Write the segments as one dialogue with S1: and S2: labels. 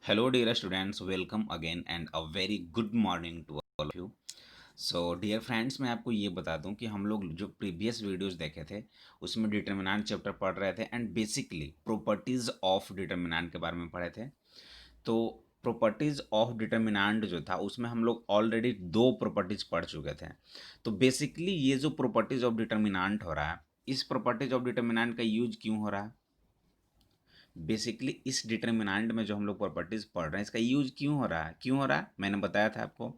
S1: Hello dear students, welcome again and a very good morning to all of you. So dear friends, मैं आपको ये बता दूं कि हम लोग जो प्रीवियस वीडियोस देखे थे उसमें डिटर्मिनेंट चैप्टर पढ़ रहे थे and basically properties of determinant के बारे में पढ़े थे। तो प्रॉपर्टीज ऑफ डिटर्मिनेंट जो था उसमें हम लोग ऑलरेडी दो प्रॉपर्टीज पढ़ चुके थे। तो बेसिकली ये जो प्रॉपर्टीज ऑफ डिटर्मिनेंट हो रहा है, इस प्रॉपर्टीज ऑफ डिटर्मिनेंट का यूज क्यों हो रहा है? बेसिकली इस डिटर्मिनेंट में जो हम लोग प्रॉपर्टीज पढ़ रहे हैं इसका यूज क्यों हो रहा है? मैंने बताया था आपको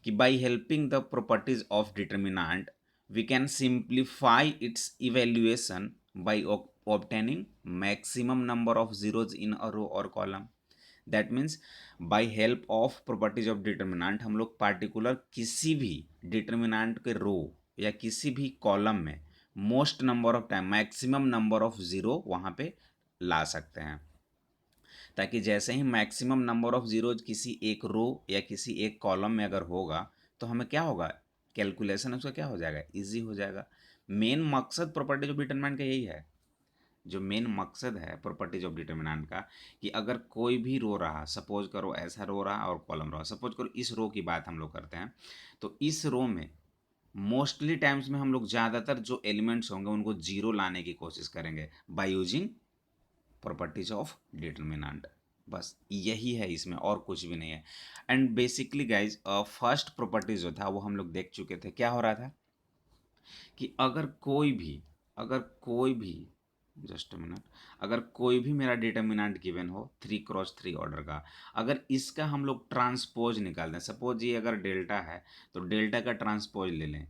S1: कि by helping the properties of determinant we can simplify its evaluation by obtaining maximum number of zeros in a row और column. That means by help of properties of determinant हम लोग पार्टिकुलर किसी भी डिटर्मिनेंट के रो या किसी भी column में most number of time maximum number of zero वहाँ पे ला सकते हैं, ताकि जैसे ही मैक्सिमम नंबर ऑफ जीरोज किसी एक रो या किसी एक कॉलम में अगर होगा तो हमें क्या होगा, कैलकुलेशन उसका क्या हो जाएगा, इजी हो जाएगा। मेन मकसद प्रॉपर्टीज ऑफ डिटरमिनेंट का यही है। जो मेन मकसद है प्रॉपर्टीज ऑफ डिटरमिनेंट का कि अगर कोई भी रो रहा, सपोज करो ऐसा रो रहा और कॉलम रहा, सपोज करो इस रो की बात हम लोग करते हैं, तो इस रो में मोस्टली टाइम्स में हम लोग ज़्यादातर जो एलिमेंट्स होंगे उनको जीरो लाने की कोशिश करेंगे by using properties of determinant. बस यही है, इसमें और कुछ भी नहीं है। And basically guys first property जो था वो हम लोग देख चुके थे। क्या हो रहा था कि अगर कोई भी जस्ट मिनट, अगर कोई भी मेरा डिटर्मिनेंट गिवन हो 3x3 ऑर्डर का, अगर इसका हम लोग ट्रांसपोज निकाल दें, सपोज ये अगर डेल्टा है तो डेल्टा का ट्रांसपोज ले लें,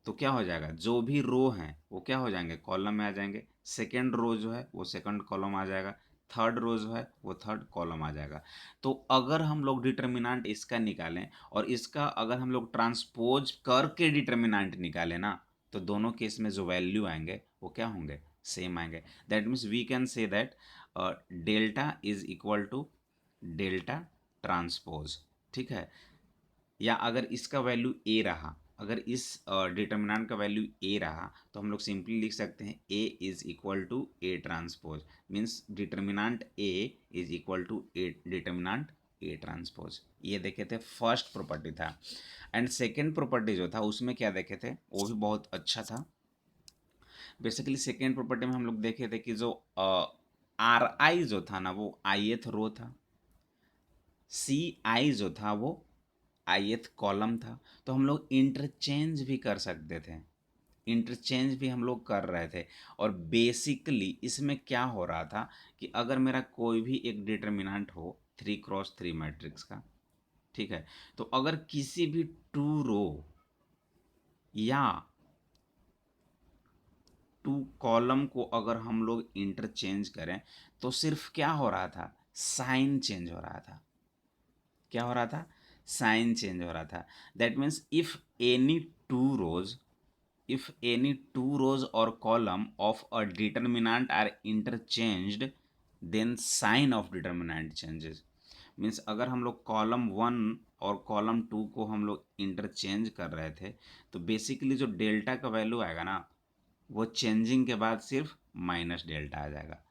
S1: तो क्या हो जाएगा, जो भी रो हैं वो क्या हो जाएंगे, कॉलम में आ जाएंगे। सेकेंड रो जो है वो सेकंड कॉलम आ जाएगा, थर्ड रो जो है वो थर्ड कॉलम आ जाएगा। तो अगर हम लोग डिटर्मिनेंट इसका निकालें और इसका अगर हम लोग ट्रांसपोज करके डिटर्मिनेंट निकालें ना, तो दोनों केस में जो वैल्यू आएंगे वो क्या होंगे, सेम आएंगे। That means we can say that delta is equal to delta transpose. ठीक है, या अगर इसका वैल्यू ए रहा, अगर इस डिटर्मिनेंट का वैल्यू ए रहा तो हम लोग सिंपली लिख सकते हैं A is equal to A transpose. Means determinant A is equal to A determinant A transpose. ये देखे थे फर्स्ट प्रॉपर्टी था। एंड सेकेंड प्रॉपर्टी जो था उसमें क्या देखे थे, वो भी बहुत अच्छा था। बेसिकली सेकेंड प्रॉपर्टी में हम लोग देखे थे कि जो आर आई जो था ना वो आईएथ रो था, सी आई जो था वो आईएथ कॉलम था। तो हम लोग इंटरचेंज भी कर सकते थे, इंटरचेंज भी हम लोग कर रहे थे। और बेसिकली इसमें क्या हो रहा था कि अगर मेरा कोई भी एक डिटर्मिनेंट हो 3x3 मैट्रिक्स का, ठीक है, तो अगर किसी भी टू रो या टू कॉलम को अगर हम लोग इंटरचेंज करें तो सिर्फ क्या हो रहा था, साइन चेंज हो रहा था। क्या हो रहा था, साइन चेंज हो रहा था। That means if any two rows, if any two rows or column of a determinant are interchanged then sign of determinant changes। Means अगर हम लोग कॉलम वन और कॉलम टू को हम लोग इंटरचेंज कर रहे थे तो बेसिकली जो डेल्टा का वैल्यू आएगा ना वो चेंजिंग के बाद सिर्फ माइनस डेल्टा आ जाएगा।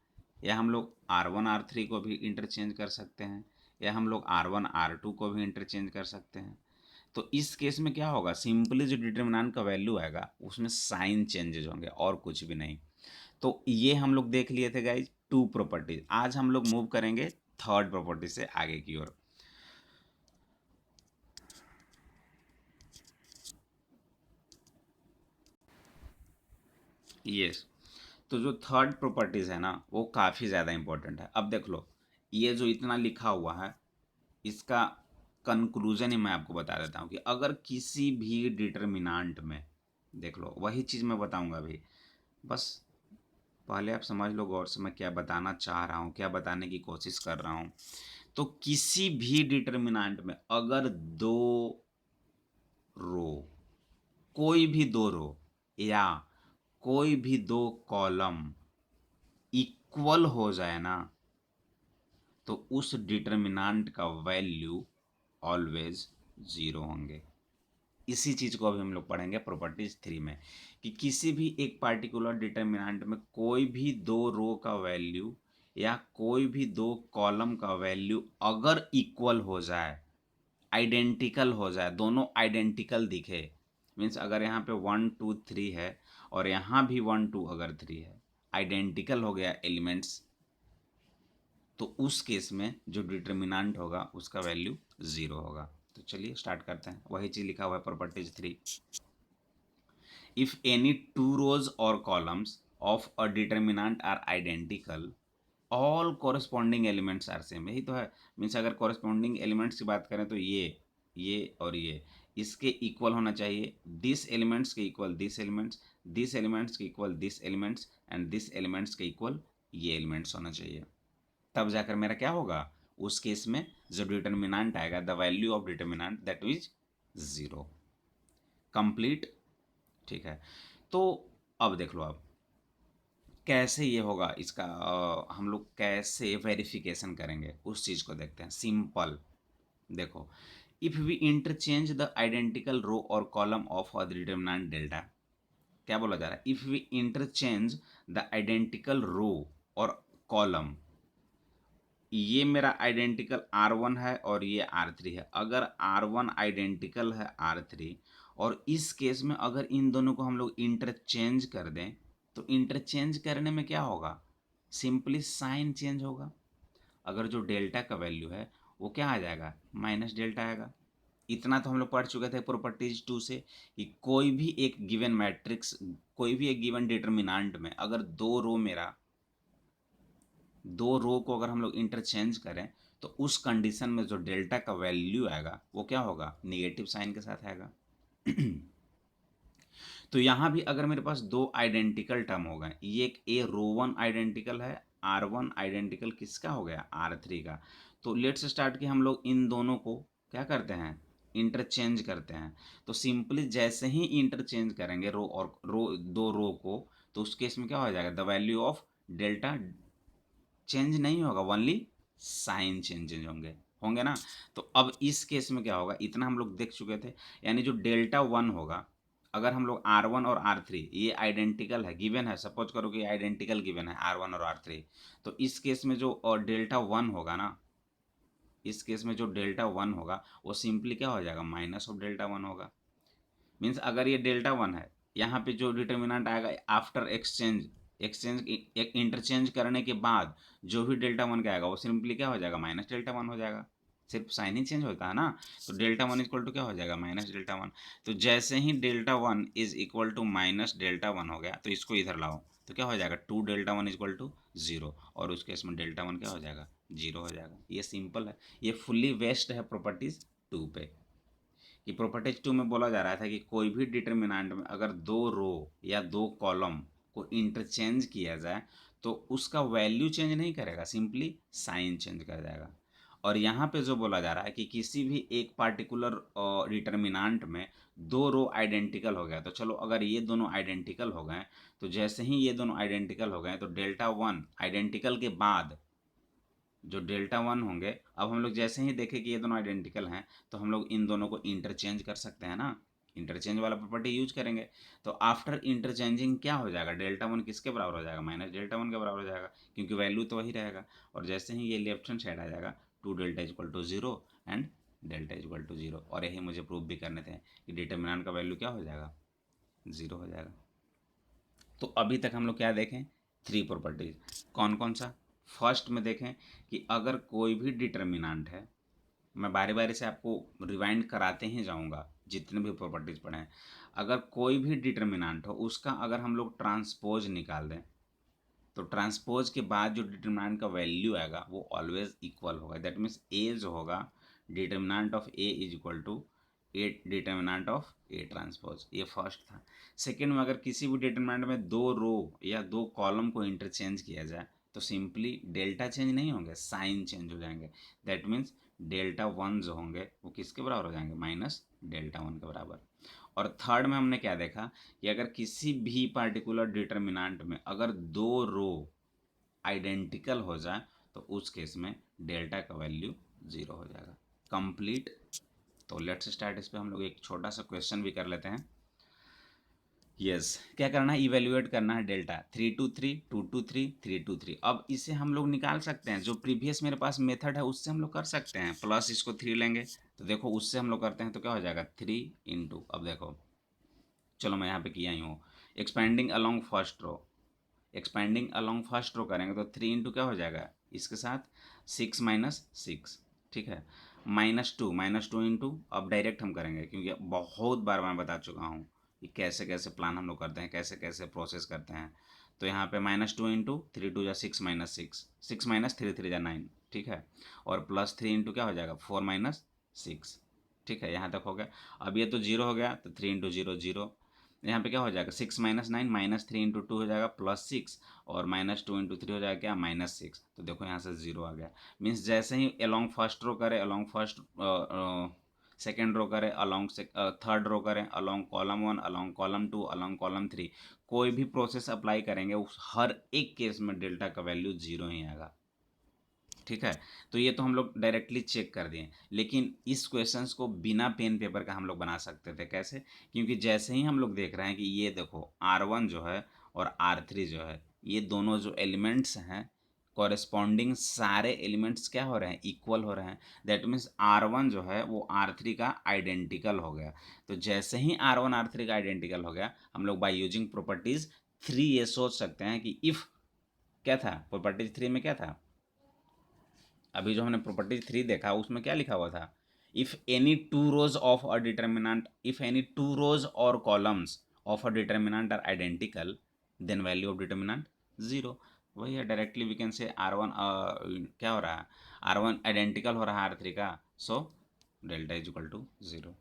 S1: या हम लोग R1 R3 को भी इंटरचेंज कर सकते हैं, या हम लोग R1 R2 को भी इंटरचेंज कर सकते हैं। तो इस केस में क्या होगा, सिंपली जो डिटर्मिनेंट का वैल्यू आएगा उसमें साइन चेंजेज होंगे और कुछ भी नहीं। तो ये हम लोग देख लिए थे गाइज टू प्रॉपर्टीज। आज हम लोग मूव करेंगे थर्ड प्रॉपर्टी से आगे की ओर। यस, तो जो थर्ड प्रॉपर्टीज है ना वो काफ़ी ज़्यादा इंपॉर्टेंट है। अब देख लो, ये जो इतना लिखा हुआ है इसका कंक्लूजन ही मैं आपको बता देता हूँ कि अगर किसी भी डिटर्मिनेंट में, देख लो वही चीज़ मैं बताऊँगा अभी, बस पहले आप समझ लो गौर से मैं क्या बताना चाह रहा हूँ, क्या बताने की कोशिश कर रहा हूँ। तो किसी भी डिटर्मिनेंट में अगर दो रो, कोई भी दो रो या कोई भी दो कॉलम इक्वल हो जाए ना, तो उस डिटर्मिनेंट का वैल्यू ऑलवेज जीरो होंगे। इसी चीज़ को अभी हम लोग पढ़ेंगे प्रॉपर्टीज 3 में कि किसी भी एक पार्टिकुलर डिटर्मिनेंट में कोई भी दो रो का वैल्यू या कोई भी दो कॉलम का वैल्यू अगर इक्वल हो जाए, आइडेंटिकल हो जाए, दोनों आइडेंटिकल दिखे, मीन्स अगर यहाँ पे 1 2 3 है और यहाँ भी 1 2 अगर 3 है, आइडेंटिकल हो गया एलिमेंट्स, तो उस केस में जो डिटर्मिनेंट होगा उसका वैल्यू 0 होगा। तो चलिए स्टार्ट करते हैं। वही चीज़ लिखा हुआ है properties 3। If any two rows और columns of a determinant are identical, all corresponding elements are same. यही तो है, मीन्स अगर कॉरेस्पॉन्डिंग एलिमेंट्स की बात करें तो ये और ये इसके इक्वल होना चाहिए, दिस एलिमेंट्स के इक्वल दिस एलिमेंट्स के equal this elements and this elements के इक्वल ये एलिमेंट्स होना चाहिए। तब जाकर मेरा क्या होगा, उस केस में जो डिटर्मिनेंट आएगा, the value of determinant that is 0। Complete, ठीक है। तो अब देख लो, आप कैसे ये होगा इसका, हम लोग कैसे वेरिफिकेशन करेंगे उस चीज़ को देखते हैं। सिंपल देखो, if we interchange the identical row और column of a determinant delta, क्या बोला जा रहा है, if we interchange the identical row और कॉलम, ये मेरा आइडेंटिकल R1 है और ये R3 है। अगर R1 आइडेंटिकल है R3, और इस केस में अगर इन दोनों को हम लोग इंटरचेंज कर दें, तो इंटरचेंज करने में क्या होगा, सिंपली साइन चेंज होगा। अगर जो डेल्टा का वैल्यू है वो क्या आ जाएगा, माइनस डेल्टा आएगा। इतना तो हम लोग पढ़ चुके थे प्रॉपर्टीज 2 से कि कोई भी एक गिवन मैट्रिक्स, कोई भी एक गिवन डिटर्मिनेंट में अगर दो रो को अगर हम लोग इंटरचेंज करें, तो उस कंडीशन में जो डेल्टा का वैल्यू आएगा वो क्या होगा, निगेटिव साइन के साथ आएगा। तो यहाँ भी अगर मेरे पास दो आइडेंटिकल टर्म हो गए, ये एक ए रो 1 आइडेंटिकल है, R1 आइडेंटिकल किसका हो गया, R3 का। तो लेट्स स्टार्ट कि हम लोग इन दोनों को क्या करते हैं, इंटरचेंज करते हैं। तो सिंपली जैसे ही इंटरचेंज करेंगे रो और रो, दो रो को, तो उस केस में क्या हो जाएगा, the value of delta change नहीं होगा, ओनली साइन चेंजेज होंगे होंगे ना। तो अब इस केस में क्या होगा, इतना हम लोग देख चुके थे, यानी जो डेल्टा 1 होगा, अगर हम लोग R1 और R3 ये आइडेंटिकल है, गिवन है, सपोज करो कि आइडेंटिकल गिवन है R1 और R3, तो इस केस में जो डेल्टा 1 होगा ना, इस केस में जो डेल्टा 1 होगा वो सिंपली क्या हो जाएगा, माइनस ऑफ डेल्टा 1 होगा। मीन्स अगर ये डेल्टा 1 है, यहाँ पे जो डिटर्मिनेंट आएगा आफ्टर एक्सचेंज इंटरचेंज करने के बाद जो भी डेल्टा 1 का आएगा वो सिंपली क्या हो जाएगा, माइनस डेल्टा 1 हो जाएगा। सिर्फ साइन ही चेंज होता है ना। तो डेल्टा 1 इक्वल टू क्या हो जाएगा, माइनस डेल्टा 1। तो जैसे ही delta 1 is equal to minus delta 1 हो गया, तो इसको इधर लाओ, तो क्या हो जाएगा, 2 डेल्टा 1 इक्वल टू 0, और उस केस में डेल्टा 1 क्या हो जाएगा, 0 हो जाएगा। ये सिंपल है, ये फुल्ली वेस्ट है प्रॉपर्टीज 2 पे। कि प्रॉपर्टीज 2 में बोला जा रहा था कि कोई भी डिटर्मिनेंट में अगर दो रो या दो कॉलम को इंटरचेंज किया जाए, तो उसका वैल्यू चेंज नहीं करेगा, सिंपली साइन चेंज कर जाएगा। और यहाँ पे जो बोला जा रहा है कि किसी भी एक पार्टिकुलर डिटर्मिनेंट में दो रो आइडेंटिकल हो गया, तो चलो अगर ये दोनों आइडेंटिकल हो गए, तो जैसे ही ये दोनों आइडेंटिकल हो गए, तो डेल्टा 1 आइडेंटिकल के बाद जो डेल्टा 1 होंगे, अब हम लोग जैसे ही देखें कि ये दोनों आइडेंटिकल हैं, तो हम लोग इन दोनों को इंटरचेंज कर सकते हैं ना, इंटरचेंज वाला प्रॉपर्टी यूज करेंगे। तो आफ्टर इंटरचेंजिंग क्या हो जाएगा, डेल्टा 1 किसके बराबर हो जाएगा, माइनस डेल्टा 1 के बराबर हो जाएगा, क्योंकि वैल्यू तो वही रहेगा। और जैसे ही ये लेफ्ट हैंड साइड आ जाएगा, 2 delta equal to 0 and delta equal to 0। और यही मुझे प्रूव भी करने थे कि डिटर्मिनेंट का वैल्यू क्या हो जाएगा, 0 हो जाएगा। तो अभी तक हम लोग क्या देखें, 3 प्रॉपर्टीज। कौन कौन सा, फर्स्ट में देखें कि अगर कोई भी डिटर्मिनेंट है, मैं बारी बारी से आपको रिवाइंड कराते ही जाऊंगा जितने भी प्रॉपर्टीज पढ़े हैं। अगर कोई भी डिटर्मिनेंट हो, उसका अगर हम लोग ट्रांसपोज निकाल दें, तो ट्रांसपोज के बाद जो डिटर्मिनेंट का वैल्यू आएगा वो ऑलवेज इक्वल होगा। दैट मीन्स ए जो होगा, determinant of A is equal to A determinant of A transpose. ये फर्स्ट था। सेकेंड में अगर किसी भी डिटर्मिनेंट में दो रो या दो कॉलम को इंटरचेंज किया जाए, तो सिंपली डेल्टा चेंज नहीं होंगे, साइन चेंज हो जाएंगे। दैट मीन्स डेल्टा 1 जो होंगे वो किसके बराबर हो जाएंगे, माइनस डेल्टा 1 के बराबर। और थर्ड में हमने क्या देखा कि अगर किसी भी पार्टिकुलर डिटर्मिनेंट में अगर दो रो आइडेंटिकल हो जाए, तो उस केस में डेल्टा का वैल्यू 0 हो जाएगा। कंप्लीट। तो लेट्स स्टार्ट। इस पे हम लोग एक छोटा सा क्वेश्चन भी कर लेते हैं। यस क्या करना है, इवेल्युएट करना है डेल्टा 3 to 3 2 to 3 3 to 3। अब इसे हम लोग निकाल सकते हैं, जो प्रीवियस मेरे पास मेथड है उससे हम लोग कर सकते हैं, प्लस इसको 3 लेंगे तो देखो उससे हम लोग करते हैं तो क्या हो जाएगा 3 अब देखो, चलो मैं यहाँ पे किया ही हूँ, expanding along first row, expanding along first row करेंगे तो 3 क्या हो जाएगा इसके साथ 6 - 6, ठीक है, -2 इंटू, अब डायरेक्ट हम करेंगे क्योंकि बहुत बार मैं बता चुका हूँ कि कैसे कैसे प्लान हम लोग करते हैं, कैसे कैसे प्रोसेस करते हैं। तो यहाँ पे -2 इंटू 3 2 = 6 - 6 6 - 3 3 = 9, ठीक है, और +3 इंटू क्या हो जाएगा 4 - 6, ठीक है, यहाँ तक हो गया। अब ये तो जीरो हो गया तो 3 × 0 0, यहाँ पे क्या हो जाएगा 6 - 9 -3 × 2 हो जाएगा +6, और -2 × 3 हो जाएगा क्या -6, तो देखो यहाँ से जीरो आ गया। मीन्स जैसे ही अलोंग फर्स्ट रो करें, अलोंग फर्स्ट सेकेंड रो करें, अलोंग थर्ड रो करें, along column 1, along column 2, along column 3, कोई भी प्रोसेस अप्लाई करेंगे उस हर एक केस में डेल्टा का वैल्यू जीरो ही आएगा, ठीक है। तो ये तो हम लोग डायरेक्टली चेक कर दिए, लेकिन इस क्वेश्चंस को बिना पेन पेपर का हम लोग बना सकते थे, कैसे, क्योंकि जैसे ही हम लोग देख रहे हैं कि ये देखो R1 जो है और R3 जो है, ये दोनों जो एलिमेंट्स हैं, कॉरेस्पॉन्डिंग सारे एलिमेंट्स क्या हो रहे हैं, इक्वल हो रहे हैं। दैट मीन्स R1 जो है वो R3 का आइडेंटिकल हो गया। तो जैसे ही R1 R3 का आइडेंटिकल हो गया, हम लोग बाय यूजिंग प्रॉपर्टीज 3 ये सोच सकते हैं कि इफ़, क्या था प्रॉपर्टीज 3 में, क्या था, अभी जो हमने प्रॉपर्टीज 3 देखा उसमें क्या लिखा हुआ था, if any two rows of a determinant, if any two rows और columns of a determinant are identical, then value of determinant zero. वही है, डायरेक्टली वी कैन से R1 क्या हो रहा है, R1 आइडेंटिकल हो रहा है R3 का, so delta is equal to zero.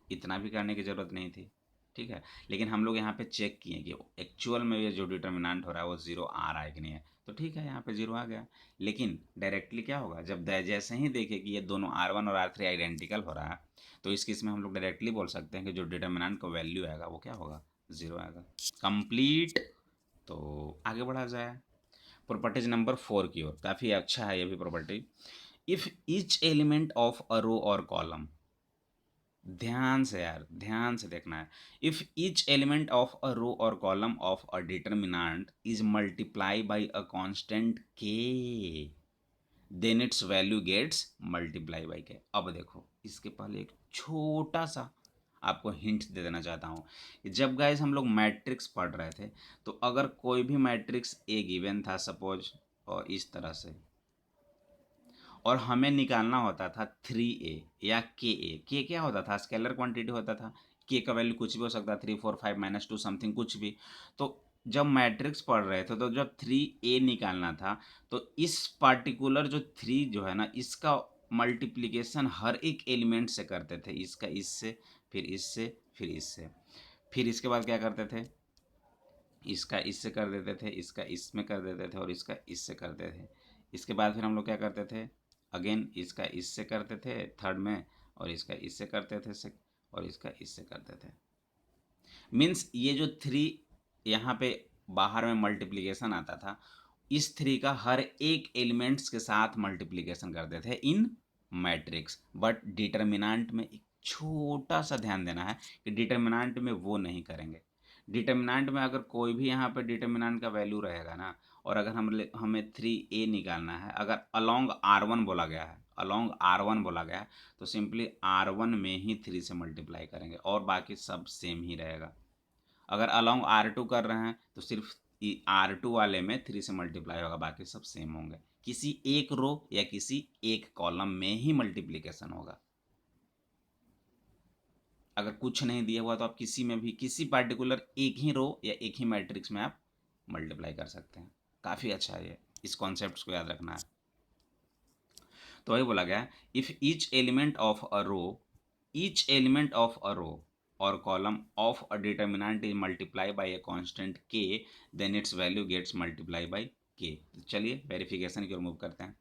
S1: इतना भी करने की ज़रूरत नहीं थी, ठीक है। लेकिन हम लोग यहाँ पे चेक किए कि एक्चुअल में ये जो डिटर्मिनेंट हो रहा है वो जीरो आ रहा है कि नहीं है, तो ठीक है यहाँ पे जीरो आ गया। लेकिन डायरेक्टली क्या होगा, जब जैसे ही देखे कि ये दोनों R1 और R3 आइडेंटिकल हो रहा है, तो इस केस में हम लोग डायरेक्टली बोल सकते हैं कि जो डिटर्मिनेंट का वैल्यू आएगा वो क्या होगा, जीरो आएगा। कंप्लीट। तो आगे बढ़ा जाए प्रॉपर्टीज नंबर 4 की ओर, काफ़ी अच्छा है ये भी property. If each element of a row और कॉलम, ध्यान से यार, ध्यान से देखना है, if each element of a row और column of a determinant is multiply by a constant K, then its value gets multiply by K. अब देखो इसके पहले एक छोटा सा आपको हिंट दे देना चाहता हूँ कि जब गाइस हम लोग मैट्रिक्स पढ़ रहे थे, तो अगर कोई भी मैट्रिक्स ए गिवन था सपोज, और इस तरह से, और हमें निकालना होता था 3a या के क्या होता था, स्केलर क्वांटिटी होता था, के का वैल्यू कुछ भी हो सकता है, 3 4 5 -2 समथिंग कुछ भी। तो जब मैट्रिक्स पढ़ रहे थे तो जब 3a निकालना था, तो इस पार्टिकुलर जो 3 जो है ना, इसका मल्टीप्लिकेशन हर एक एलिमेंट से करते थे, इसका इससे, फिर इससे, फिर इससे, फिर इसके बाद क्या करते थे, इसका इससे कर देते थे, इसका इसमें कर देते थे, और इसका इससे करते थे। इसके बाद फिर हम लोग क्या करते थे, अगेन इसका इससे करते थे थर्ड में, और इसका इससे करते थे और इसका इससे करते थे। मीन्स ये जो 3 यहाँ पे बाहर में मल्टीप्लिकेशन आता था, इस 3 का हर एक एलिमेंट्स के साथ मल्टीप्लिकेशन करते थे इन मैट्रिक्स। बट डिटर्मिनेंट में एक छोटा सा ध्यान देना है कि डिटर्मिनेंट में वो नहीं करेंगे। डिटर्मिनेंट में अगर कोई भी यहाँ पे डिटर्मिनेंट का वैल्यू रहेगा ना, और अगर हमें 3a निकालना है, अगर अलोंग R1 बोला गया है, अलोंग R1 बोला गया है, तो सिंपली R1 में ही 3 से मल्टीप्लाई करेंगे और बाकी सब सेम ही रहेगा। अगर अलोंग R2 कर रहे हैं तो सिर्फ R2 वाले में 3 से मल्टीप्लाई होगा, बाकी सब सेम होंगे। किसी एक रो या किसी एक कॉलम में ही मल्टीप्लिकेशन होगा। अगर कुछ नहीं दिया हुआ तो आप किसी में भी, किसी पार्टिकुलर एक ही रो या एक ही मैट्रिक्स में आप मल्टीप्लाई कर सकते हैं। काफ़ी अच्छा है ये, इस कॉन्सेप्ट को याद रखना है। तो वही बोला गया, if each element of a row, each element of a row और column of a determinant is multiply by a constant K, then its value gets multiply by K. चलिए वेरिफिकेशन की ओर मूव करते हैं।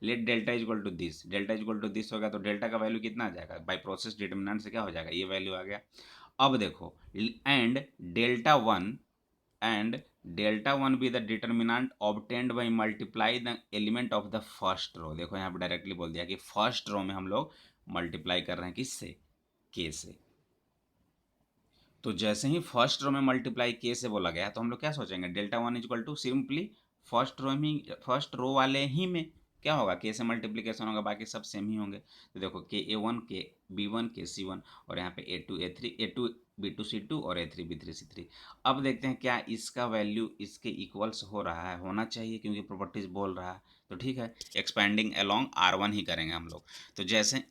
S1: Let delta is equal to this, delta is equal to this होगा तो delta का value कितना आ जाएगा, बाय प्रोसेस डिटर्मिनेंट से क्या हो जाएगा, ये वैल्यू आ गया। अब देखो, and delta one, and delta 1 be the determinant obtained by multiply the element of the first row। देखो यहाँ पे डायरेक्टली बोल दिया कि फर्स्ट रो में हम लोग मल्टीप्लाई कर रहे हैं किससे, के से। तो जैसे ही फर्स्ट रो में मल्टीप्लाई के से बोला गया तो हम लोग क्या सोचेंगे, delta one is equal to simply first row वाले ही में क्या होगा, के से मल्टीप्लीकेशन होगा, बाकी सब सेम ही होंगे। तो देखो K A one, K B one, K C one, और यहाँ पे A two B two C two और A three B three C three. अब देखते हैं क्या इसका वैल्यू इसके इक्वल्स हो रहा है, होना चाहिए क्योंकि प्रॉपर्टीज बोल रहा है। तो ठीक है, एक्सपेंडिंग अलोंग आर वन ही करेंगे हम लोग। तो जैसे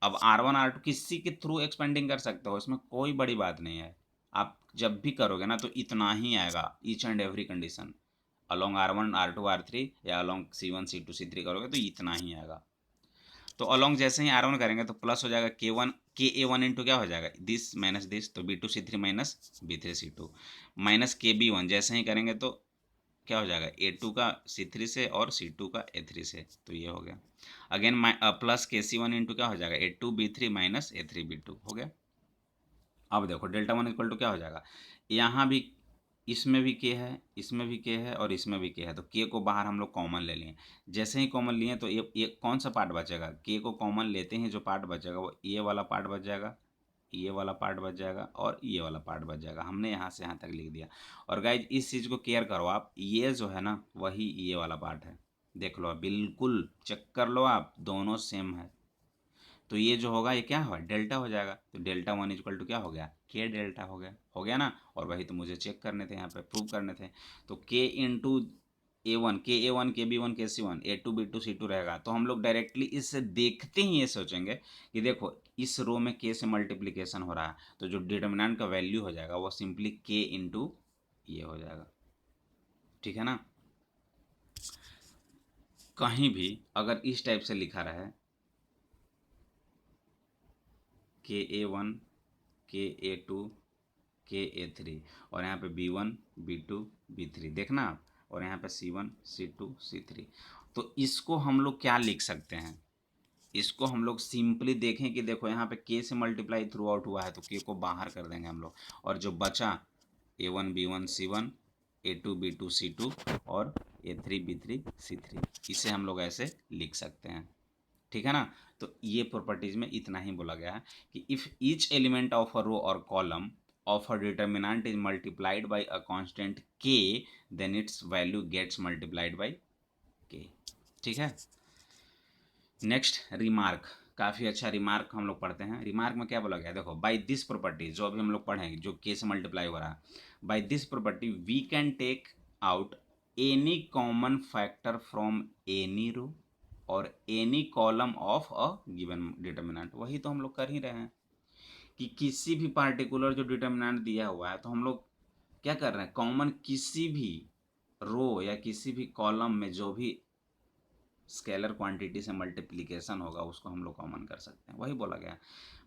S1: अब आर वन आर टू किसी के थ्रू एक्सपेंडिंग कर सकते हो, इसमें कोई बड़ी बात नहीं है। आप जब भी करोगे ना तो इतना ही आएगा each and every condition. Along R one R two R three या along C one C two C three करोगे तो इतना ही आएगा। तो अलोंग जैसे ही आर वन करेंगे तो प्लस हो जाएगा के one, K A one into क्या हो जाएगा, दिस माइनस दिस, तो B two C three minus B three C two, minus के बी वन जैसे ही करेंगे तो क्या हो जाएगा, ए टू का सी थ्री से और सी टू का ए थ्री से, तो ये हो गया। अगेन प्लस के सी वन इंटू क्या हो जाएगा, A two B three minus A three B two, हो गया। अब देखो डेल्टा वन इक्वल टू क्या हो जाएगा, यहाँ भी इसमें भी के है, इसमें भी के है और इसमें भी के है, तो के को बाहर हम लोग कॉमन ले लिए। जैसे ही कॉमन लिए तो ये कौन सा पार्ट बचेगा, के को कॉमन लेते ही जो पार्ट बचेगा वो ये वाला पार्ट बच जाएगा, ये वाला पार्ट बच जाएगा और ये वाला पार्ट बच जाएगा। हमने यहाँ से यहाँ तक लिख दिया। और गाइज इस चीज़ को केयर करो आप, ये जो है ना वही ये वाला पार्ट है, देख लो आप, बिल्कुल चेक कर लो आप, दोनों सेम है। तो ये जो होगा ये क्या होगा, डेल्टा हो जाएगा। तो डेल्टा वन इजक्वल टू क्या हो गया, के डेल्टा हो गया ना। और वही तो मुझे चेक करने थे, यहाँ पे प्रूव करने थे। तो के into A one, K A one, K B one, K C one, A two B two C two रहेगा। तो हम लोग डायरेक्टली इससे देखते ही ये सोचेंगे कि देखो इस रो में के से मल्टीप्लीकेशन हो रहा है, तो जो डिटर्मिनेंट का वैल्यू हो जाएगा वो सिंपली के इंटू ये हो जाएगा। ठीक है ना। कहीं भी अगर इस टाइप से लिखा रहे के A one, K A to, के ए थ्री, और यहाँ पे B one, B two, B three, देखना आप, और यहाँ पे C one, C two, C three, तो इसको हम लोग क्या लिख सकते हैं, इसको हम लोग सिंपली देखें कि देखो यहाँ पे के से मल्टीप्लाई थ्रू आउट हुआ है तो के को बाहर कर देंगे हम लोग, और जो बचा A one B one C one, A two B two C two और A three B three C three, इसे हम लोग ऐसे लिख सकते हैं। ठीक है ना। तो ये प्रॉपर्टीज में इतना ही बोला गया है कि if each element of a row और column of a determinant is multiplied by a constant K, then its value gets multiplied by K. ठीक है। नेक्स्ट रिमार्क, काफ़ी अच्छा रिमार्क हम लोग पढ़ते हैं। रिमार्क में क्या बोला गया, देखो बाय दिस प्रॉपर्टी, जो अभी हम लोग पढ़ेंगे जो के से मल्टीप्लाई हो रहा है, by this property we can take out any common factor from any row और any column of a given determinant. वही तो हम लोग कर ही रहे हैं कि किसी भी पार्टिकुलर जो डिटर्मिनेंट दिया हुआ है तो हम लोग क्या कर रहे हैं, कॉमन किसी भी रो या किसी भी कॉलम में जो भी स्केलर क्वांटिटी से मल्टीप्लिकेशन होगा उसको हम लोग कॉमन कर सकते हैं, वही बोला गया।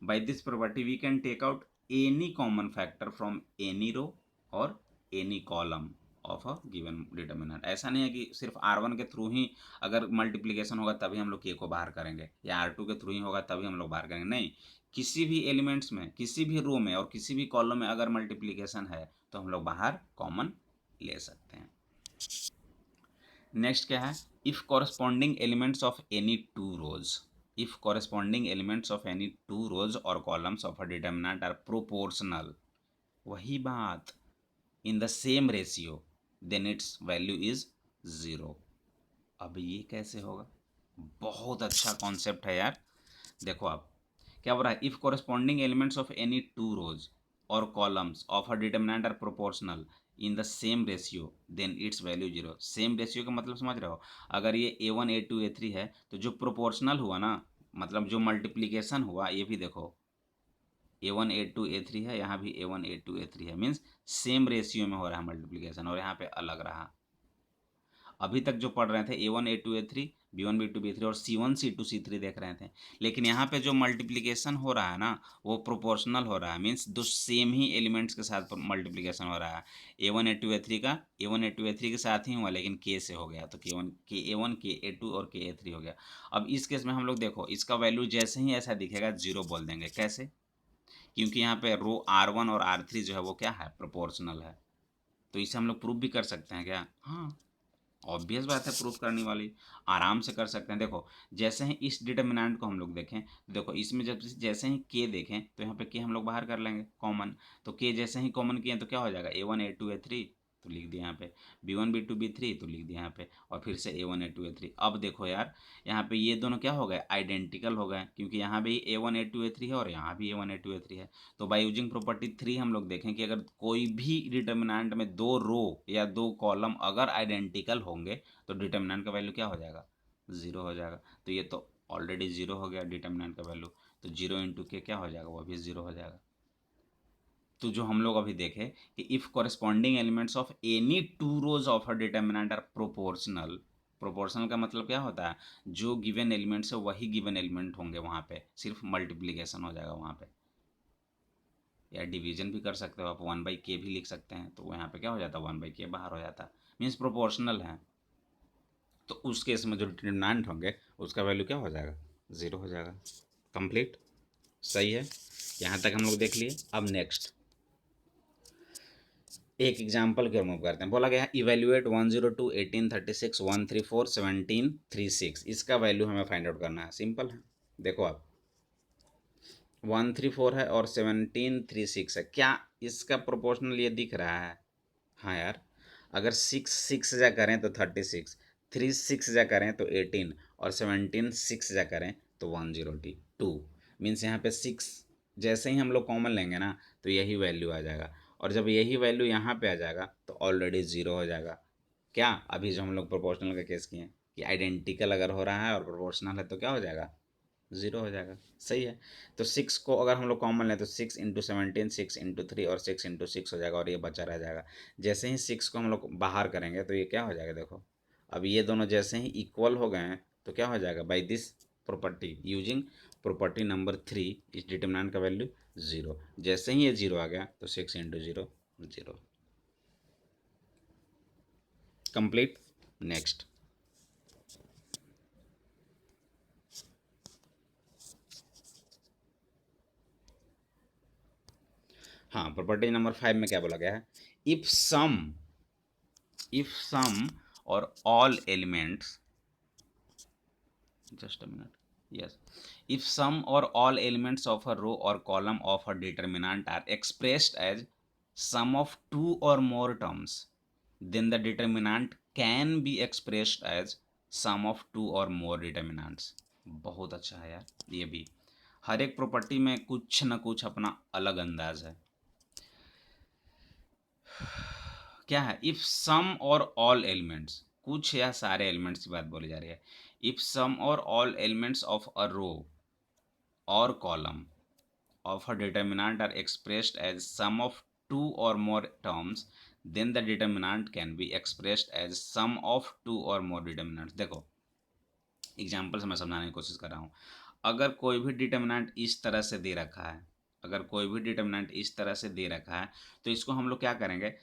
S1: By this property we can take out any common factor from any row और any column of a given determinant. ऐसा नहीं है कि सिर्फ R1 के थ्रू ही अगर मल्टीप्लिकेशन होगा तभी हम लोग के को बाहर करेंगे, या R2 के थ्रू ही होगा तभी हम लोग बाहर करेंगे, नहीं, किसी भी एलिमेंट्स में, किसी भी रो में और किसी भी कॉलम में अगर मल्टीप्लिकेशन है तो हम लोग बाहर कॉमन ले सकते हैं। नेक्स्ट क्या है, if corresponding elements of any two rows, if corresponding elements of any two rows और columns of a determinant are proportional, वही बात, in the same ratio, then its value is zero. अब ये कैसे होगा, बहुत अच्छा कॉन्सेप्ट है यार। देखो आप क्या बोल रहा है, if corresponding elements of any two rows और columns of a determinant are proportional in the same ratio, then its value zero. Same ratio का मतलब समझ रहे हो, अगर ये A one A two A three है तो जो प्रोपोर्शनल हुआ ना, मतलब जो मल्टीप्लीकेशन हुआ, ये भी देखो A one A two A three है, यहाँ भी A one A two A three है, मीन्स सेम रेशियो में हो रहा है मल्टीप्लीकेशन, और यहाँ पे अलग रहा। अभी तक जो पढ़ रहे थे A one A two A three, B one B two B three और C one C two C three देख रहे थे, लेकिन यहाँ पे जो मल्टीप्लिकेशन हो रहा है ना वो प्रोपोर्शनल हो रहा है, मीन्स दो सेम ही एलिमेंट्स के साथ मल्टीप्लिकेशन हो रहा है। A one A two A three का A one A two A three के साथ ही हुआ लेकिन के से हो गया, तो के A one K A to और के ए थ्री हो गया। अब इस केस में हम लोग देखो इसका वैल्यू जैसे ही ऐसा दिखेगा जीरो बोल देंगे, कैसे, क्योंकि यहाँ पे रो आर वन और आर थ्री जो है वो क्या है, प्रोपोर्शनल है। तो इसे हम लोग प्रूव भी कर सकते हैं क्या, हाँ, ऑब्वियस बात है, प्रूफ करने वाली आराम से कर सकते हैं। देखो जैसे ही इस डिटर्मिनेंट को हम लोग देखें, देखो इसमें जब जैसे ही के देखें तो यहाँ पे के हम लोग बाहर कर लेंगे कॉमन, तो के जैसे ही कॉमन किए तो क्या हो जाएगा, A1 A2 A3, तो लिख दिया यहाँ पे B1 B2 B3, तो लिख दिया यहाँ पे, और फिर से A1 A2 A3। अब देखो यार यहाँ पे ये दोनों क्या हो गए, आइडेंटिकल हो गए, क्योंकि यहाँ भी A1 A2 A3 है और यहाँ भी A1 A2 A3 है। तो बाय यूजिंग प्रॉपर्टी 3 हम लोग देखें कि अगर कोई भी डिटर्मिनेंट में दो रो या दो कॉलम अगर आइडेंटिकल होंगे तो डिटर्मिनेंट का वैल्यू क्या हो जाएगा, ज़ीरो हो जाएगा। तो ये तो ऑलरेडी ज़ीरो हो गया डिटर्मिनेंट का वैल्यू, तो जीरो इंटू के क्या हो जाएगा, वो भी ज़ीरो हो जाएगा। तो जो हम लोग अभी देखे कि if corresponding elements of any two rows of a determinant are proportional, proportional का मतलब क्या होता है, जो गिवन एलिमेंट्स है वही गिवन एलिमेंट होंगे, वहाँ पे सिर्फ मल्टीप्लीकेशन हो जाएगा वहाँ पे, या डिवीजन भी कर सकते हो आप, 1/k भी लिख सकते हैं, तो यहाँ पे क्या हो जाता है, 1/k बाहर हो जाता है, मीन्स प्रोपोर्शनल है। तो उस केस में जो डिटर्मिनेंट होंगे उसका वैल्यू क्या हो जाएगा, ज़ीरो हो जाएगा। कंप्लीट, सही है, यहाँ तक हम लोग देख लिए। अब नेक्स्ट एक एग्जाम्पल के रिमूव करते हैं। बोला गया है इवेल्युएट 102 18 36 134 17 36, इसका वैल्यू हमें फाइंड आउट करना है। सिंपल है, देखो आप 134 है और 17 36 है, क्या इसका प्रोपोर्शनल ये दिख रहा है, हाँ यार, अगर 6 जा करें तो 36, 3 6 जा करें तो 18, और 17 6 जा करें तो 102, मीन्स यहाँ पे 6 जैसे ही हम लोग कॉमन लेंगे ना तो यही वैल्यू आ जाएगा, और जब यही वैल्यू यहाँ पे आ जाएगा तो ऑलरेडी ज़ीरो हो जाएगा। क्या अभी जो हम लोग प्रोपोर्शनल का केस किए कि आइडेंटिकल अगर हो रहा है और प्रोपोर्शनल है तो क्या हो जाएगा, ज़ीरो हो जाएगा। सही है, तो 6 को अगर हम लोग कॉमन लें तो 6 × 17 6 × 3 और 6 × 6 हो जाएगा, और ये बचा रह जाएगा। जैसे ही 6 को हम लोग बाहर करेंगे तो ये क्या हो जाएगा, देखो अब ये दोनों जैसे ही इक्वल हो गए हैं तो क्या हो जाएगा, by this property using property number 3 इस डिटर्मिनेंट का वैल्यू ज़ीरो। जैसे ही ये ज़ीरो आ गया तो 6 × 0 0। Complete, next. हाँ, प्रॉपर्टी नंबर 5 में क्या बोला गया है, if sum or all elements, just a minute, yes, if sum or all elements of a row or column of a determinant are expressed as sum of two or more terms, then the determinant can be expressed as sum of two or more determinants। बहुत अच्छा है यार, ये भी हर एक property में कुछ ना कुछ अपना अलग अंदाज है। क्या है, इफ सम और ऑल एलिमेंट्स, कुछ या सारे एलिमेंट्स की बात बोली जा रही है, इफ सम और all elements of a row और column of a determinant are expressed as sum of two or more terms, then the determinant can be expressed as sum of two or more determinants। देखो example से मैं समझाने की कोशिश कर रहा हूँ। अगर कोई भी डिटर्मिनेंट इस तरह से दे रखा है, अगर कोई भी डिटर्मिनेंट इस तरह से दे रखा है तो इसको हम लोग क्या करेंगे,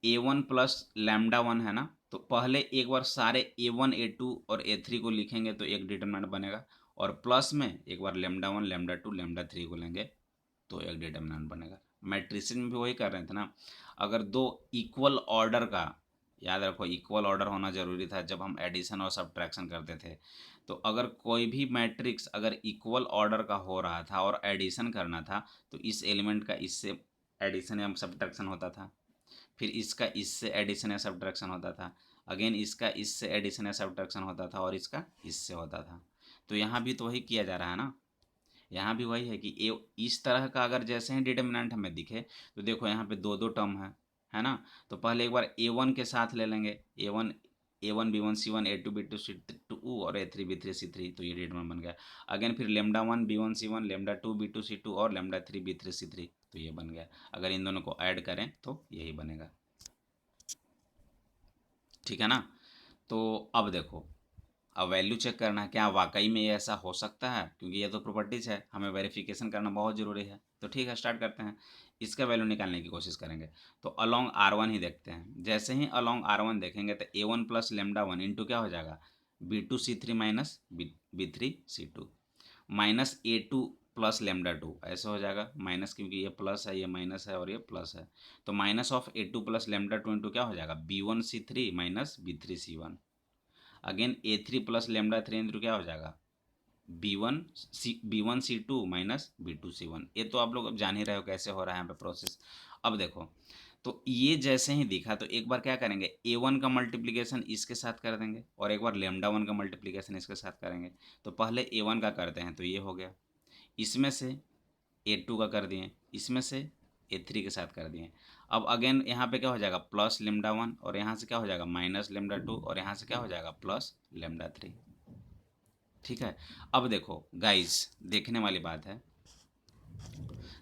S1: A1 प्लस लैम्डा 1 है ना, तो पहले एक बार सारे A1 A2 और A3 को लिखेंगे तो एक डिटर्मिनेंट बनेगा, और प्लस में एक बार लैम्डा 1 लैम्डा 2 लैम्डा 3 को लेंगे तो एक डिटर्मिनेंट बनेगा। मैट्रिसेस में भी वही कर रहे थे ना, अगर दो इक्वल ऑर्डर का, याद रखो इक्वल ऑर्डर होना ज़रूरी था जब हम एडिशन और सब्ट्रैक्शन करते थे, तो अगर कोई भी मैट्रिक्स अगर इक्वल ऑर्डर का हो रहा था और एडिशन करना था तो इस एलिमेंट का इससे एडिशन या सब्ट्रैक्शन होता था, फिर इसका इससे एडिशन या सब्ट्रैक्शन होता था, अगेन इसका इससे एडिशन या सब्ट्रैक्शन होता था, और इसका इससे होता था। तो यहाँ भी तो वही किया जा रहा है ना, यहाँ भी वही है कि इस तरह का अगर जैसे ही डिटर्मिनेंट हमें दिखे तो देखो यहाँ पे दो दो टर्म है ना, तो पहले एक बार A1 के साथ ले लेंगे, A1 B1 C1 A2 B2 C2 और A3 B3 C3, तो ये डिटर्मिनेंट बन गया। अगेन फिर lambda 1 B1 C1 lambda 2 B2 C2 और लैम्डा 3 B3 C3, तो ये बन गया। अगर इन दोनों को ऐड करें तो यही बनेगा, ठीक है ना। तो अब देखो, अब वैल्यू चेक करना है क्या वाकई में ये ऐसा हो सकता है, क्योंकि ये तो प्रॉपर्टीज़ है, हमें वेरिफिकेशन करना बहुत ज़रूरी है। तो ठीक है, स्टार्ट करते हैं, इसका वैल्यू निकालने की कोशिश करेंगे। तो अलॉन्ग R1 ही देखते हैं, जैसे ही अलॉन्ग R1 देखेंगे तो A1 प्लस लेमडा 1 इंटू क्या हो जाएगा, B2 C3 minus B3 C2 minus A2 plus lambda two, ऐसे हो जाएगा माइनस, क्योंकि ये प्लस है, ये माइनस है और ये प्लस है, तो minus of A2 plus lambda two into क्या हो जाएगा B1C3 minus B3C1। Again A3 plus lambda three into क्या हो जाएगा B1C2 माइनस B2C1। ये तो आप लोग अब जान ही रहे हो कैसे हो रहा है यहाँ पे प्रोसेस। अब देखो, तो ये जैसे ही दिखा तो एक बार क्या करेंगे, A1 का मल्टीप्लिकेशन इसके साथ कर देंगे और एक बार लेमडा वन का मल्टीप्लिकेशन इसके साथ करेंगे। तो पहले A1 का करते हैं, तो ये हो गया, इसमें से A2 का कर दिए, इसमें से A3 के साथ कर दिए। अब अगेन यहाँ पे क्या हो जाएगा प्लस लेमडा वन, और यहाँ से क्या हो जाएगा माइनस लेमडा टू, और यहाँ से क्या हो जाएगा प्लस लेमडा थ्री। ठीक है। अब देखो गाइस, देखने वाली बात है,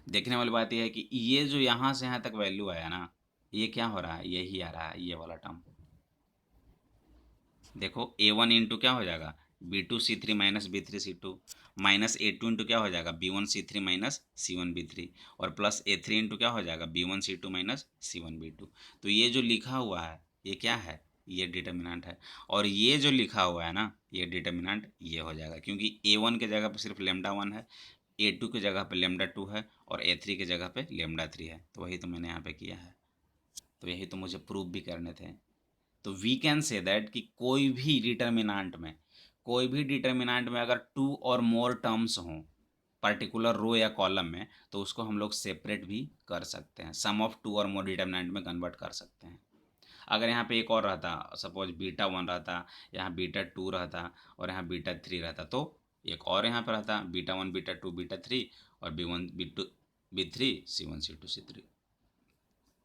S1: देखने वाली बात यह है कि ये जो यहाँ से यहाँ तक वैल्यू आया ना, ये क्या हो रहा है, यही आ रहा है, ये वाला टर्म। देखो A1 इंटू क्या हो जाएगा B2C3 minus B3C2, minus A2 into क्या हो जाएगा B1C3 माइनस C1B3, और प्लस A3 इंटू क्या हो जाएगा B1C2 माइनस C1B2। तो ये जो लिखा हुआ है ये क्या है, ये डिटर्मिनेंट है, और ये जो लिखा हुआ है ना ये डिटर्मिनेंट ये हो जाएगा, क्योंकि A1 के जगह पे सिर्फ लेमडा वन है, A2 के जगह पे लेमडा टू है, और A3 के जगह पे लेमडा थ्री है। तो वही तो मैंने यहाँ पे किया है, तो यही तो मुझे प्रूफ भी करने थे। तो वी कैन से दैट कि कोई भी डिटर्मिनेंट में अगर टू और मोर टर्म्स हों पर्टिकुलर रो या कॉलम में, तो उसको हम लोग सेपरेट भी कर सकते हैं, सम ऑफ टू और मोर डिटर्मिनेंट में कन्वर्ट कर सकते हैं। अगर यहाँ पे एक और रहता, सपोज बीटा वन रहता, यहाँ बीटा टू रहता, और यहाँ बीटा थ्री रहता, तो एक और यहाँ पर रहता beta one beta two beta three, और B1 B2 B3 C1 C2 C3।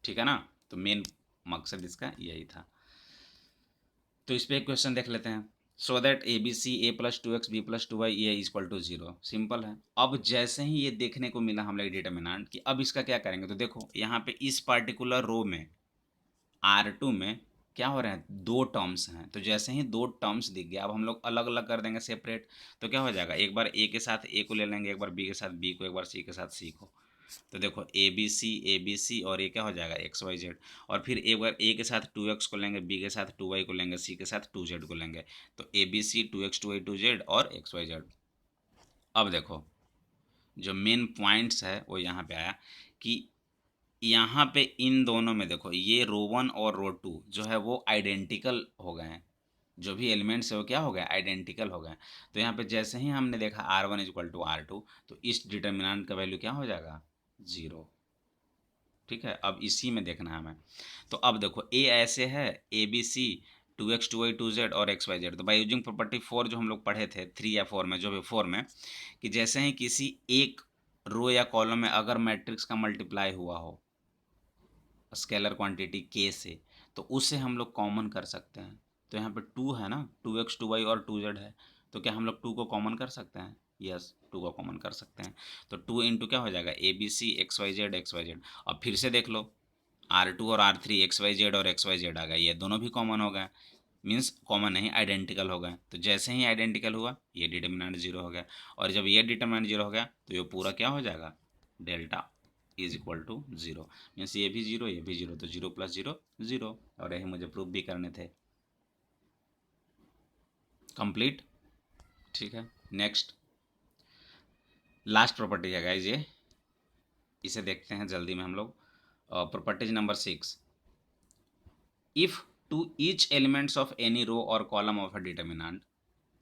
S1: ठीक है ना, तो मेन मकसद इसका यही था। तो इस पर एक क्वेश्चन देख लेते हैं। So that ABC A+2x B+2y ये इक्वल टू जीरो, सिंपल है। अब जैसे ही ये देखने को मिला हम लोग डिटर्मिनेंट कि अब इसका क्या करेंगे, तो देखो यहाँ पे इस पार्टिकुलर रो में R2 में क्या हो रहे हैं, दो टर्म्स हैं, तो जैसे ही दो टर्म्स दिख गया अब हम लोग अलग अलग कर देंगे सेपरेट। तो क्या हो जाएगा, एक बार A के साथ A को ले लेंगे, एक बार B के साथ B को, एक बार C के साथ C को। तो देखो ABC और ये क्या हो जाएगा XYZ, और फिर एक बार A के साथ 2x को लेंगे, B के साथ 2y को लेंगे, C के साथ 2z को लेंगे, तो ABC 2x 2y 2z और XYZ। अब देखो जो मेन पॉइंट्स है वो यहाँ पे आया कि यहाँ पे इन दोनों में देखो ये रो वन और रो टू जो है वो आइडेंटिकल हो गए हैं, जो भी एलिमेंट्स है वो क्या हो गए आइडेंटिकल हो गए। तो यहाँ पे जैसे ही हमने देखा R1 इक्वल टू R2, तो इस डिटर्मिनेंट का वैल्यू क्या हो जाएगा जीरो। ठीक है, अब इसी में देखना है हमें। तो अब देखो ए ऐसे है ABC 2x 2y 2z और XYZ, तो बाई यूजिंग प्रॉपर्टी 4 जो हम लोग पढ़े थे 3 या 4 में, जो भी 4 में, कि जैसे ही किसी एक रो या कॉलम में अगर मैट्रिक्स का मल्टीप्लाई हुआ हो स्केलर क्वांटिटी के से, तो उससे हम लोग कॉमन कर सकते हैं। तो यहाँ पे 2 है ना, 2x 2y और 2z है, तो क्या हम लोग 2 को कॉमन कर सकते हैं, यस 2 को कॉमन कर सकते हैं। तो 2 इंटू क्या हो जाएगा ABC XYZ XYZ। अब फिर से देख लो R2 और R3 XYZ और XYZ आ गया, ये दोनों भी कॉमन हो गए, मीन्स कॉमन नहीं आइडेंटिकल हो गए। तो जैसे ही आइडेंटिकल हुआ ये डिटर्मिनेंट जीरो हो गया, और जब ये डिटर्मिनेंट जीरो हो गया तो ये पूरा क्या हो जाएगा delta is equal to zero, means ये भी जीरो ये भी जीरो, तो जीरो प्लस जीरो जीरो, और यही मुझे प्रूफ भी करने थे। कंप्लीट। ठीक है, नेक्स्ट लास्ट प्रॉपर्टी है गाइज ये, इसे देखते हैं जल्दी में हम लोग। Properties number 6, if to each elements of any row or column of a determinant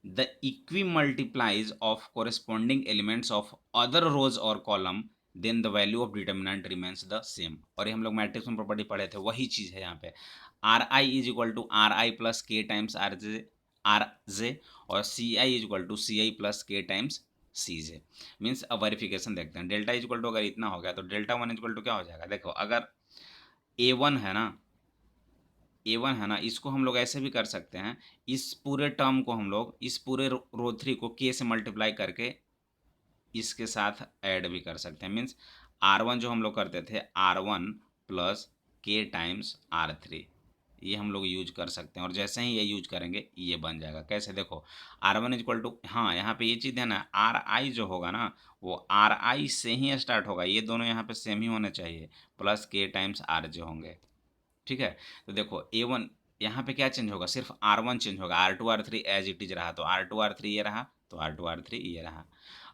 S1: the equimultiplies of corresponding elements of other rows or column then the value of determinant remains the same। और ये हम लोग matrix में property पढ़े थे, वही चीज़ है यहाँ पे। R I is equal to R I plus K times R J, और C I is equal to C I plus K times C J. Means अब वेरिफिकेशन देखते हैं, डेल्टा इज इक्वल टू अगर इतना हो गया तो delta one is equal to क्या हो जाएगा, देखो अगर A1 है ना, A1 है ना, इसको हम लोग ऐसे भी कर सकते हैं, इस पूरे टर्म को हम लोग इस पूरे रो थ्री को K से मल्टीप्लाई करके इसके साथ ऐड भी कर सकते हैं। मीन्स R1 जो हम लोग करते थे R1 plus K times R3, ये हम लोग यूज कर सकते हैं, और जैसे ही ये यूज करेंगे ये बन जाएगा। कैसे, देखो R1 इक्वल टू, हाँ यहाँ पे ये चीज़ है ना, RI जो होगा ना वो RI से ही स्टार्ट होगा, ये दोनों यहाँ पे सेम ही होने चाहिए, प्लस K टाइम्स R जो होंगे। ठीक है, तो देखो A1 यहाँ पे क्या चेंज होगा, सिर्फ R1 चेंज होगा, R2 R3 as it is रहा, तो R2 R3 ये रहा, तो R2 R3 ये रहा।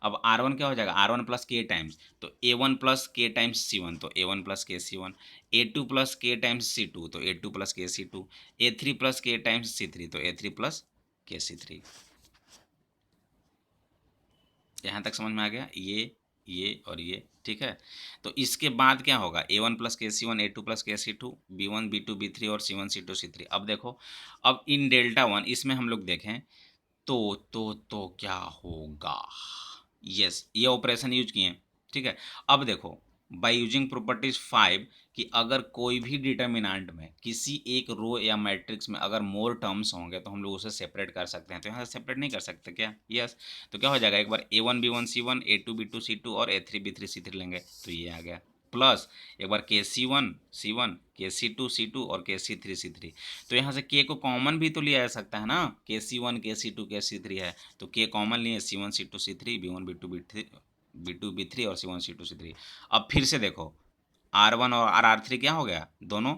S1: अब R1 क्या हो जाएगा, R1 प्लस के टाइम्स, तो A1 plus K times C1, तो A1 प्लस के C1, A2 plus K times C2, तो A2 प्लस के C2, A3 plus K times C3, तो A3 प्लस के C3। यहाँ तक समझ में आ गया, ये और ये, ठीक है। तो इसके बाद क्या होगा, A1 प्लस के C1, A2 प्लस के C2, B1 B2 B3 और C1 C2 C3। अब देखो, अब इन डेल्टा वन इसमें हम लोग देखें तो क्या होगा, यस ये ऑपरेशन यूज किए, ठीक है। अब देखो, बाय यूजिंग प्रॉपर्टीज 5 कि अगर कोई भी डिटर्मिनेंट में किसी एक रो या मैट्रिक्स में अगर मोर टर्म्स होंगे तो हम लोग उसे सेपरेट कर सकते हैं, तो यहाँ से सेपरेट नहीं कर सकते क्या, यस। तो क्या हो जाएगा, एक बार A1 B1 C1, A2 B2 C2 और A3 B3 C3 लेंगे, तो ये आ गया, प्लस एक बार के C1 के C2 और के C3 तो यहाँ से के को कॉमन भी तो लिया जा सकता है ना, के C1 के C2 के C3 है, तो के कॉमन लिए C1 C2 C3 B1 B2 B3 और C1 C2 C3। अब फिर से देखो, R1 और R3 क्या हो गया, दोनों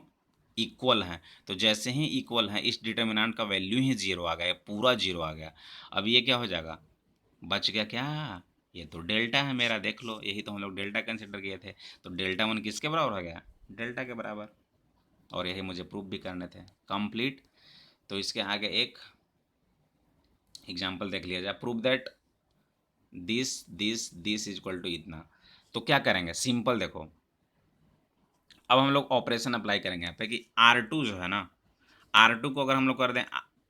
S1: इक्वल हैं, तो जैसे ही इक्वल हैं इस डिटर्मिनेंट का वैल्यू ही जीरो आ गया, पूरा जीरो आ गया। अब ये क्या हो जाएगा, बच गया क्या, ये तो डेल्टा है मेरा, देख लो, यही तो हम लोग डेल्टा कंसिडर किए थे, तो डेल्टा वन किसके बराबर हो गया, डेल्टा के बराबर, और यही मुझे प्रूफ भी करने थे, कंप्लीट। तो इसके आगे एक एग्जांपल देख लिया जाए, proof that this is equal to इतना। तो क्या करेंगे, सिंपल देखो, अब हम लोग ऑपरेशन अप्लाई करेंगे यहाँ पे कि R2 जो है ना, R2 को अगर हम लोग कर दें,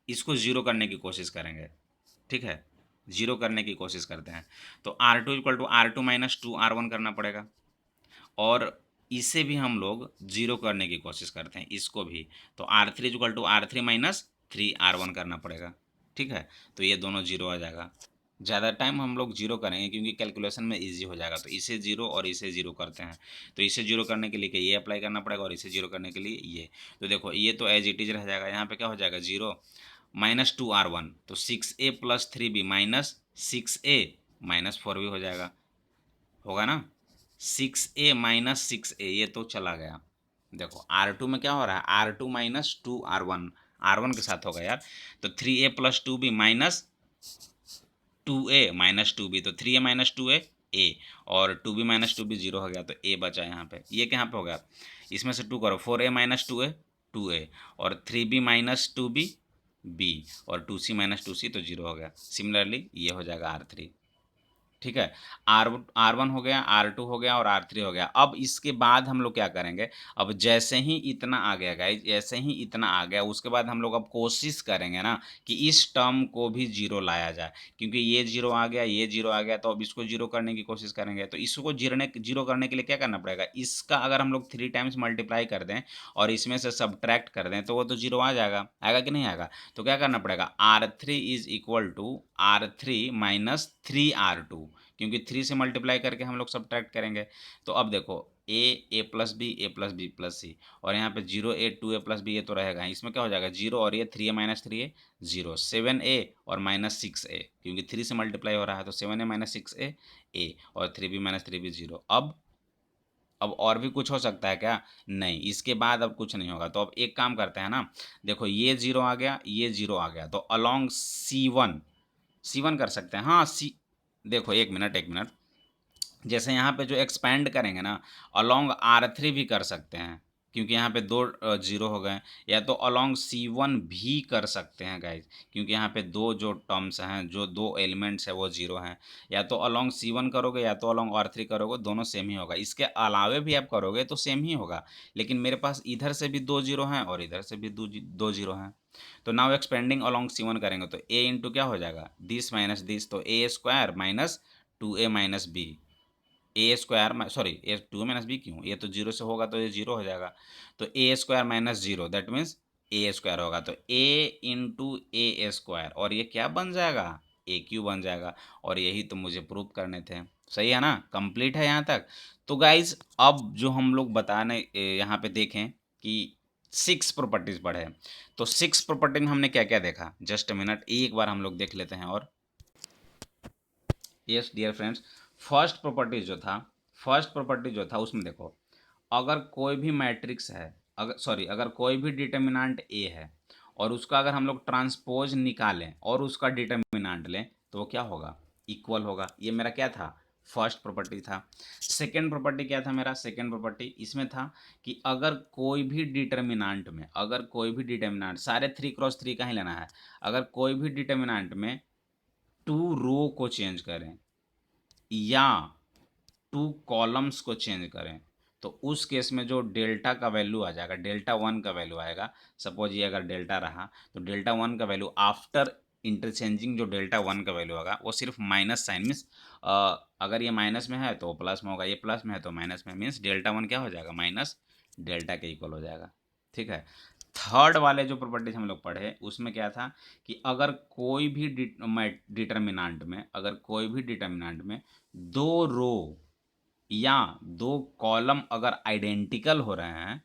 S1: इसको जीरो करने की कोशिश करेंगे, ठीक है, जीरो करने की कोशिश करते हैं, तो R2 equal to R2 minus 2R1 करना पड़ेगा, और इसे भी हम लोग जीरो करने की कोशिश करते हैं, इसको भी, तो R3 equal to R3 minus 3R1 करना पड़ेगा, ठीक है। तो ये दोनों जीरो आ जाएगा, ज़्यादा टाइम हम लोग जीरो करेंगे क्योंकि कैलकुलेशन में इजी हो जाएगा, तो इसे जीरो और इसे जीरो करते हैं, तो इसे जीरो करने के लिए ये अप्लाई करना पड़ेगा और इसे जीरो करने के लिए ये। तो देखो ये तो एज इट इज रह जाएगा, यहाँ पे क्या हो जाएगा, जीरो माइनस 2R1, तो 6A plus 3B minus 6A minus 4B हो जाएगा, होगा ना, 6A माइनस 6A ये तो चला गया। देखो R2 में क्या हो रहा है, R2 माइनस 2R1, R1 के साथ होगा यार, तो 3A plus 2B minus 2A minus 2B, तो 3A माइनस 2A A, और 2B माइनस 2B जीरो हो गया, तो A बचा यहाँ पे, ये कहाँ पे हो गया, इसमें से 2 करो, 4A माइनस 2A 2A, और 3B माइनस 2B B, और 2C माइनस 2C, तो जीरो हो गया। सिमिलरली ये हो जाएगा R3, ठीक है। R1 हो गया, R2 हो गया और R3 हो गया। अब इसके बाद हम लोग क्या करेंगे, अब जैसे ही इतना आ गया गाइज, जैसे ही इतना आ गया उसके बाद हम लोग अब कोशिश करेंगे ना कि इस टर्म को भी जीरो लाया जाए, क्योंकि ये जीरो आ गया, ये जीरो आ गया, तो अब इसको जीरो करने की कोशिश करेंगे। तो इसको जीरो करने के लिए क्या करना पड़ेगा, इसका अगर हम लोग 3 टाइम्स मल्टीप्लाई कर दें और इसमें से सब्ट्रैक्ट कर दें तो वो तो जीरो आ जाएगा, आएगा कि नहीं आएगा। तो क्या करना पड़ेगा, R3 is equal to R3 minus 3R2, क्योंकि 3 से मल्टीप्लाई करके हम लोग सब्ट्रैक्ट करेंगे। तो अब देखो ए प्लस बी प्लस सी, और यहाँ पे 0A 2A प्लस बी, ये तो रहेगा, इसमें क्या हो जाएगा, जीरो और ये 3A minus 3A zero, 7A और माइनस 6A, क्योंकि 3 से मल्टीप्लाई हो रहा है, तो 7A माइनस 6A A, और 3B माइनस 3B जीरो। अब और भी कुछ हो सकता है क्या, नहीं, इसके बाद अब कुछ नहीं होगा। तो अब एक काम करते हैं ना, देखो ये जीरो आ गया, ये जीरो आ गया, तो अलोंग C1 कर सकते हैं, हाँ सी, देखो एक मिनट, जैसे यहाँ पे जो एक्सपेंड करेंगे ना, अलोंग R3 भी कर सकते हैं, क्योंकि यहाँ पे दो जीरो हो गए, या तो अलोंग C1 भी कर सकते हैं गाइज, क्योंकि यहाँ पे दो जो टर्म्स हैं, जो दो एलिमेंट्स हैं वो जीरो हैं, या तो अलोंग C1 करोगे या तो अलोंग R3 करोगे, दोनों सेम ही होगा। इसके अलावे भी आप करोगे तो सेम ही होगा, लेकिन मेरे पास इधर से भी दो जीरो हैं और इधर से भी दो जीरो हैं, तो नाउ एक्सपेंडिंग अलोंग C1 करेंगे तो A इंटू क्या हो जाएगा, दिस माइनस दिस, तो A square minus 2A minus B, A square, sorry A 2 minus B क्यों, ये तो जीरो से होगा तो ये जीरो हो जाएगा, तो A square minus zero that means A square होगा, तो ए इंटू ए स्क्वायर, और ये क्या बन जाएगा, ए क्यू बन जाएगा, और यही तो मुझे प्रूव करने थे। सही है ना, कंप्लीट है यहाँ तक। तो गाइज अब जो हम लोग बताने यहाँ पे देखें कि 6 प्रॉपर्टीज पढ़े, तो 6 प्रॉपर्टी में हमने क्या क्या देखा, जस्ट मिनट एक बार हम लोग देख लेते हैं। और yes dear friends, first property जो था उसमें देखो, अगर कोई भी मैट्रिक्स है, अगर कोई भी डिटर्मिनेंट ए है और उसका अगर हम लोग ट्रांसपोज निकालें और उसका डिटर्मिनेंट लें तो वो क्या होगा, इक्वल होगा। ये मेरा क्या था, फर्स्ट प्रॉपर्टी था। सेकेंड प्रॉपर्टी क्या था मेरा, सेकेंड प्रॉपर्टी इसमें था कि अगर कोई भी डिटर्मिनेंट में, अगर कोई भी डिटर्मिनेंट, सारे 3x3 का ही लेना है, अगर कोई भी डिटर्मिनेंट में 2 रो को चेंज करें या 2 कॉलम्स को चेंज करें तो उस केस में जो डेल्टा का वैल्यू आ जाएगा, डेल्टा 1 का वैल्यू आएगा, सपोज ये अगर डेल्टा रहा तो डेल्टा 1 का वैल्यू आफ्टर इंटरचेंजिंग जो डेल्टा 1 का वैल्यू होगा वो सिर्फ माइनस साइन मीन्स, अगर ये माइनस में है तो प्लस में होगा, ये प्लस में है तो माइनस में, मीन्स डेल्टा 1 क्या हो जाएगा, माइनस डेल्टा के इक्वल हो जाएगा। ठीक है। थर्ड वाले जो प्रॉपर्टीज हम लोग पढ़े उसमें क्या था कि अगर कोई भी डिटर्मिनेंट में, अगर कोई भी डिटर्मिनेंट में 2 रो या 2 कॉलम अगर आइडेंटिकल हो रहे हैं,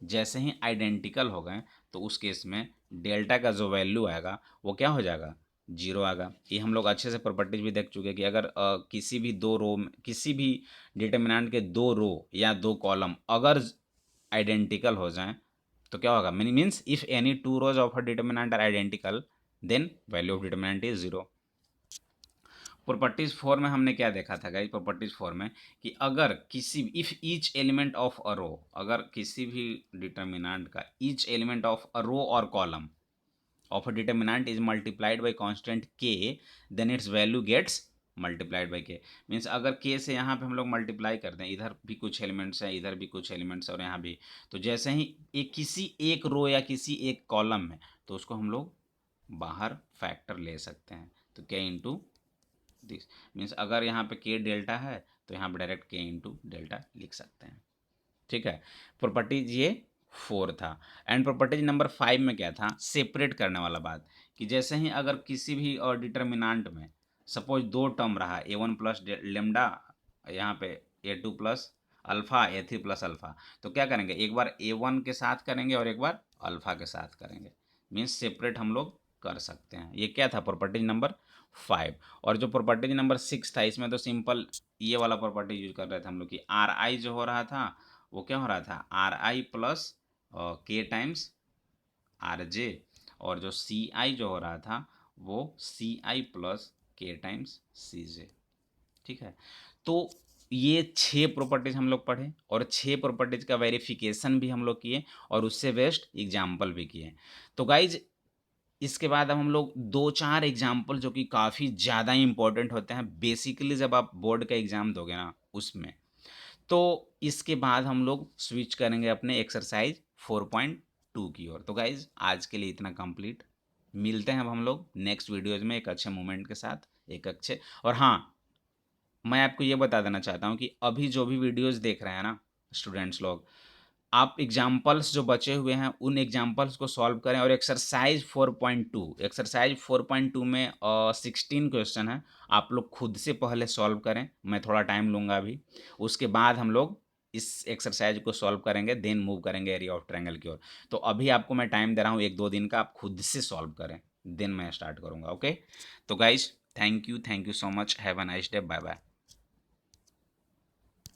S1: जैसे ही आइडेंटिकल हो गए तो उस केस में डेल्टा का जो वैल्यू आएगा वो क्या हो जाएगा, जीरो आएगा। ये हम लोग अच्छे से प्रॉपर्टीज भी देख चुके हैं कि अगर किसी भी 2 रो में, किसी भी डिटर्मिनेंट के 2 रो या 2 कॉलम अगर आइडेंटिकल हो जाएं तो क्या होगा, means if any 2 rows of a determinant are identical then value of determinant is zero. Properties 4 में हमने क्या देखा था गाइस, प्रॉपर्टीज 4 में कि अगर किसी, if each element of a row, अगर किसी भी डिटर्मिनेंट का each element of a row और column of a determinant is multiplied by constant K then its value gets multiplied by K. Means अगर के से यहाँ पे हम लोग मल्टीप्लाई करते हैं, इधर भी कुछ एलिमेंट्स हैं, इधर भी कुछ एलिमेंट्स और यहाँ भी, तो जैसे ही एक किसी एक रो या किसी एक कॉलम में, तो उसको हम लोग बाहर फैक्टर ले सकते हैं। तो के इंटू दिस, मीन्स अगर यहाँ पे के डेल्टा है तो यहाँ पे डायरेक्ट के इंटू डेल्टा लिख सकते हैं। ठीक है। प्रॉपर्टीज ये 4 था। एंड प्रॉपर्टीज नंबर 5 में क्या था, सेपरेट करने वाला बात, कि जैसे ही अगर किसी भी और डिटर्मिनेंट में सपोज 2 टर्म रहा, A1 प्लस लेमडा, यहाँ पे A2 plus alpha, A3 plus alpha, तो क्या करेंगे, एक बार A1 के साथ करेंगे और एक बार अल्फ़ा के साथ करेंगे, मीन्स सेपरेट हम लोग कर सकते हैं। ये क्या था, प्रॉपर्टीज नंबर 5। और जो प्रॉपर्टीज नंबर 6 था इसमें तो सिंपल ये वाला प्रॉपर्टी यूज कर रहे थे हम लोग कि आर आई जो हो रहा था वो क्या हो रहा था, are I plus K times R J, और जो सी आई जो हो रहा था वो सी I plus K times C जे। ठीक है। तो ये 6 प्रॉपर्टीज हम लोग पढ़े और 6 प्रॉपर्टीज का वेरिफिकेशन भी हम लोग किए और उससे बेस्ट एग्जाम्पल भी किए। तो गाइज इसके बाद अब हम लोग 2-4 एग्जाम्पल जो कि काफ़ी ज़्यादा इंपॉर्टेंट होते हैं बेसिकली जब आप बोर्ड का एग्ज़ाम दोगे ना उसमें, तो इसके बाद हम लोग स्विच करेंगे अपने एक्सरसाइज 4.2 की ओर। तो गाइज आज के लिए इतना कंप्लीट, मिलते हैं अब हम लोग नेक्स्ट वीडियोज़ में एक अच्छे मोमेंट के साथ, एक अच्छे। और हाँ, मैं आपको ये बता देना चाहता हूँ कि अभी जो भी वीडियोस देख रहे हैं ना स्टूडेंट्स लोग, आप एग्जाम्पल्स जो बचे हुए हैं उन एग्जाम्पल्स को सॉल्व करें और एक्सरसाइज 4.2, एक्सरसाइज 4.2 में 16 क्वेश्चन है, आप लोग खुद से पहले सॉल्व करें, मैं थोड़ा टाइम लूँगा अभी, उसके बाद हम लोग इस एक्सरसाइज को सॉल्व करेंगे, देन मूव करेंगे एरिया ऑफ ट्रायंगल की ओर। तो अभी आपको मैं टाइम दे रहा हूँ 1-2 दिन का, आप खुद से सॉल्व करें, देन मैं स्टार्ट करूँगा। ओके, तो guys thank you so much, have a nice day, bye bye.